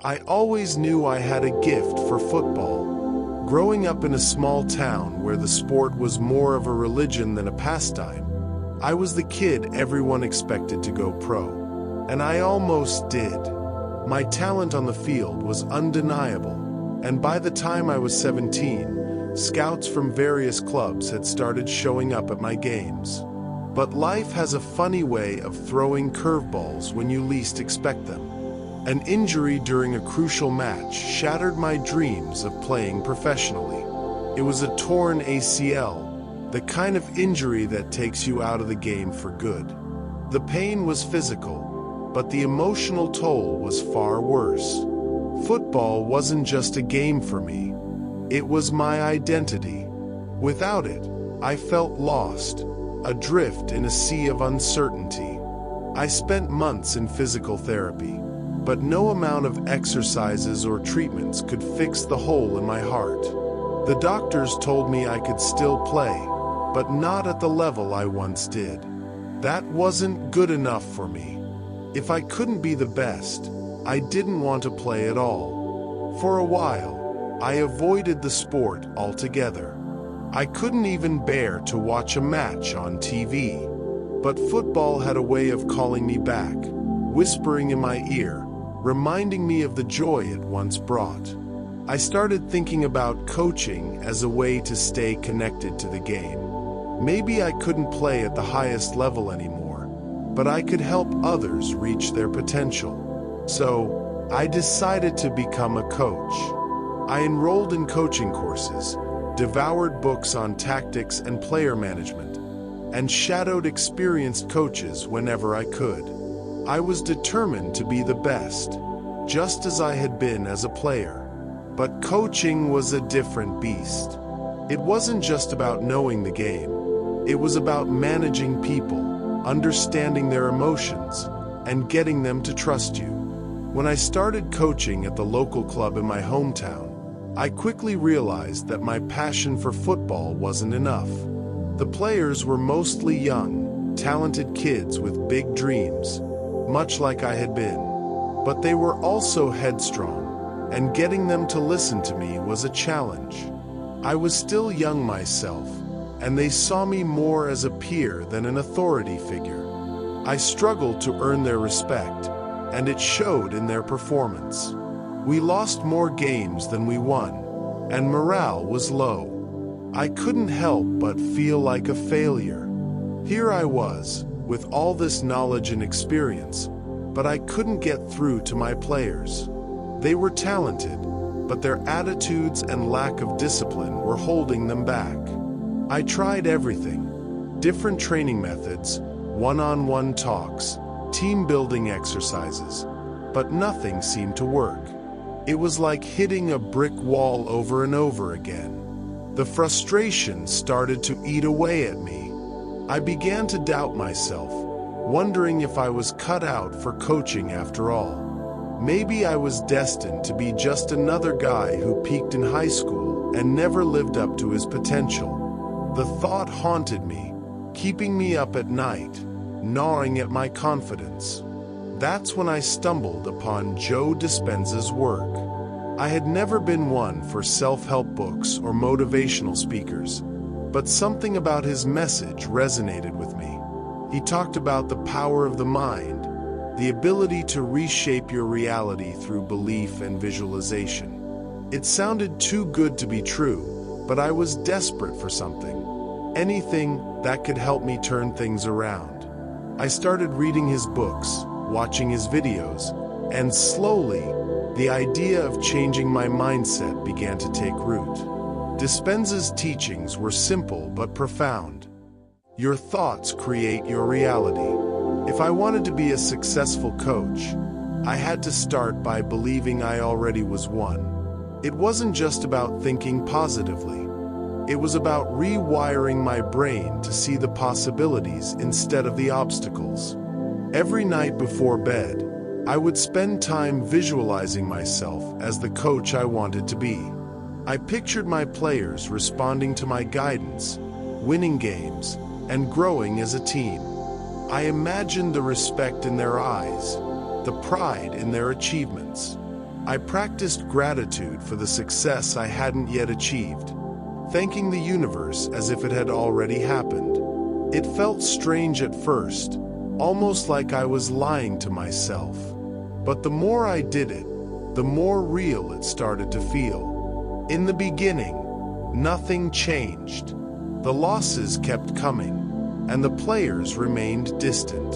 I always knew I had a gift for football. Growing up in a small town where the sport was more of a religion than a pastime, I was the kid everyone expected to go pro. And I almost did. My talent on the field was undeniable, and by the time I was 17, scouts from various clubs had started showing up at my games. But life has a funny way of throwing curveballs when you least expect them. An injury during a crucial match shattered my dreams of playing professionally. It was a torn ACL, the kind of injury that takes you out of the game for good. The pain was physical, but the emotional toll was far worse. Football wasn't just a game for me. It was my identity. Without it, I felt lost, adrift in a sea of uncertainty. I spent months in physical therapy, but no amount of exercises or treatments could fix the hole in my heart. The doctors told me I could still play, but not at the level I once did. That wasn't good enough for me. If I couldn't be the best, I didn't want to play at all. For a while, I avoided the sport altogether. I couldn't even bear to watch a match on TV. But football had a way of calling me back, whispering in my ear, reminding me of the joy it once brought. I started thinking about coaching as a way to stay connected to the game. Maybe I couldn't play at the highest level anymore, but I could help others reach their potential. So, I decided to become a coach. I enrolled in coaching courses, devoured books on tactics and player management, and shadowed experienced coaches whenever I could. I was determined to be the best, just as I had been as a player. But coaching was a different beast. It wasn't just about knowing the game. It was about managing people, understanding their emotions, and getting them to trust you. When I started coaching at the local club in my hometown, I quickly realized that my passion for football wasn't enough. The players were mostly young, talented kids with big dreams, much like I had been. But they were also headstrong, and getting them to listen to me was a challenge. I was still young myself, and they saw me more as a peer than an authority figure. I struggled to earn their respect, and it showed in their performance. We lost more games than we won, and morale was low. I couldn't help but feel like a failure. Here I was, with all this knowledge and experience, but I couldn't get through to my players. They were talented, but their attitudes and lack of discipline were holding them back. I tried everything: different training methods, one-on-one talks, team-building exercises, but nothing seemed to work. It was like hitting a brick wall over and over again. The frustration started to eat away at me. I began to doubt myself, wondering if I was cut out for coaching after all. Maybe I was destined to be just another guy who peaked in high school and never lived up to his potential. The thought haunted me, keeping me up at night, gnawing at my confidence. That's when I stumbled upon Joe Dispenza's work. I had never been one for self-help books or motivational speakers, but something about his message resonated with me. He talked about the power of the mind, the ability to reshape your reality through belief and visualization. It sounded too good to be true, but I was desperate for something, anything that could help me turn things around. I started reading his books, watching his videos, and slowly, the idea of changing my mindset began to take root. Dispenza's teachings were simple but profound. Your thoughts create your reality. If I wanted to be a successful coach, I had to start by believing I already was one. It wasn't just about thinking positively. It was about rewiring my brain to see the possibilities instead of the obstacles. Every night before bed, I would spend time visualizing myself as the coach I wanted to be. I pictured my players responding to my guidance, winning games, and growing as a team. I imagined the respect in their eyes, the pride in their achievements. I practiced gratitude for the success I hadn't yet achieved, thanking the universe as if it had already happened. It felt strange at first, almost like I was lying to myself. But the more I did it, the more real it started to feel. In the beginning, nothing changed. The losses kept coming, and the players remained distant.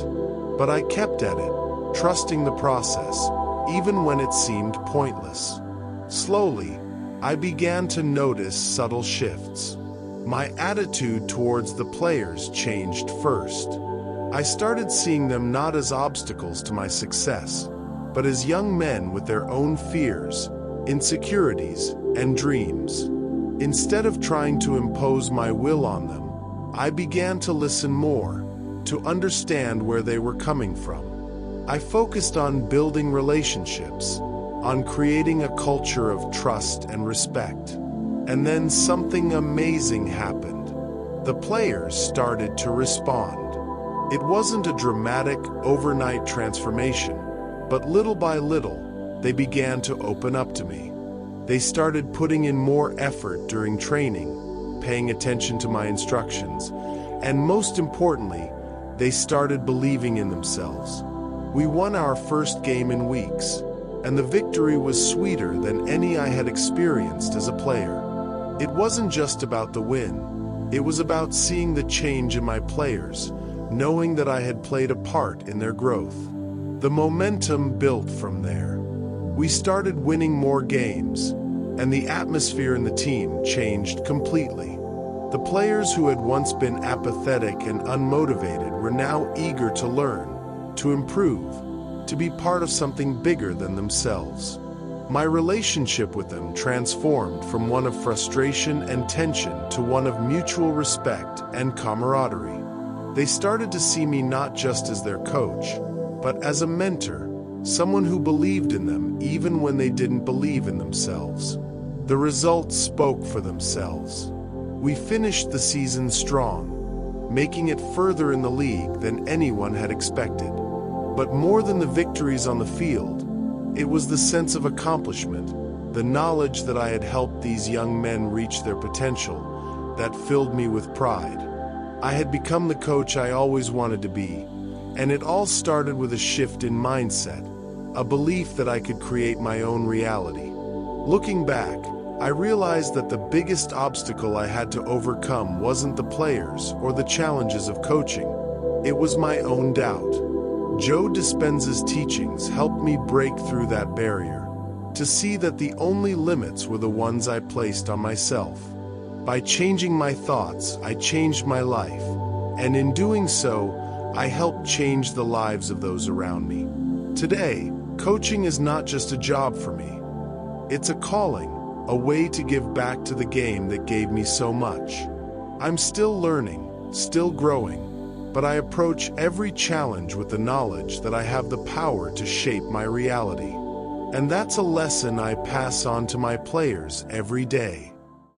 But I kept at it, trusting the process, even when it seemed pointless. Slowly, I began to notice subtle shifts. My attitude towards the players changed first. I started seeing them not as obstacles to my success, but as young men with their own fears, insecurities, and dreams. Instead of trying to impose my will on them, I began to listen more, to understand where they were coming from. I focused on building relationships, on creating a culture of trust and respect. And then something amazing happened. The players started to respond. It wasn't a dramatic, overnight transformation, but little by little, they began to open up to me. They started putting in more effort during training, paying attention to my instructions, and most importantly, they started believing in themselves. We won our first game in weeks, and the victory was sweeter than any I had experienced as a player. It wasn't just about the win. It was about seeing the change in my players, knowing that I had played a part in their growth. The momentum built from there. We started winning more games, and the atmosphere in the team changed completely. The players who had once been apathetic and unmotivated were now eager to learn, to improve, to be part of something bigger than themselves. My relationship with them transformed from one of frustration and tension to one of mutual respect and camaraderie. They started to see me not just as their coach, but as a mentor, someone who believed in them even when they didn't believe in themselves. The results spoke for themselves. We finished the season strong, making it further in the league than anyone had expected. But more than the victories on the field, it was the sense of accomplishment, the knowledge that I had helped these young men reach their potential, that filled me with pride. I had become the coach I always wanted to be, and it all started with a shift in mindset, a belief that I could create my own reality. Looking back, I realized that the biggest obstacle I had to overcome wasn't the players or the challenges of coaching. It was my own doubt. Joe Dispenza's teachings helped me break through that barrier, to see that the only limits were the ones I placed on myself. By changing my thoughts, I changed my life, and in doing so, I helped change the lives of those around me. Today, coaching is not just a job for me. It's a calling, a way to give back to the game that gave me so much. I'm still learning, still growing, but I approach every challenge with the knowledge that I have the power to shape my reality. And that's a lesson I pass on to my players every day.